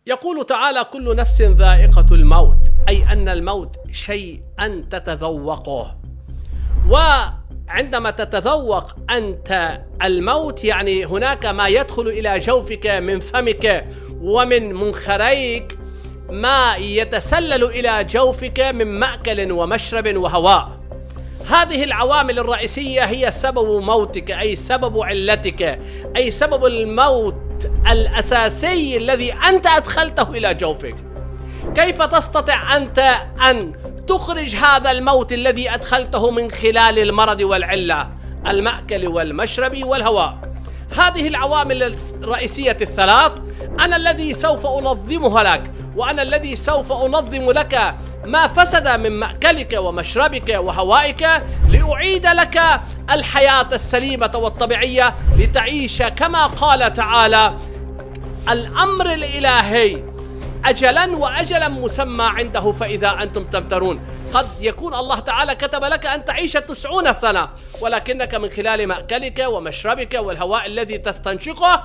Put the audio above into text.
يقول تعالى: كل نفس ذائقة الموت، أي أن الموت شيء أن تتذوقه. وعندما تتذوق أنت الموت يعني هناك ما يدخل إلى جوفك من فمك ومن منخريك، ما يتسلل إلى جوفك من مأكل ومشرب وهواء. هذه العوامل الرئيسية هي سبب موتك، أي سبب علتك، أي سبب الموت الأساسي الذي أنت أدخلته إلى جوفك. كيف تستطيع أنت أن تخرج هذا الموت الذي أدخلته من خلال المرض والعلة، المأكل والمشرب والهواء؟ هذه العوامل الرئيسية الثلاث أنا الذي سوف أنظمها لك، وأنا الذي سوف أنظم لك ما فسد من مأكلك ومشربك وهوائك، لأعيد لك الحياة السليمة والطبيعية لتعيش كما قال تعالى: الأمر الإلهي أجلا وأجلا مسمى عنده فإذا أنتم تمترون. قد يكون الله تعالى كتب لك أن تعيش 90 سنة، ولكنك من خلال مأكلك ومشربك والهواء الذي تستنشقه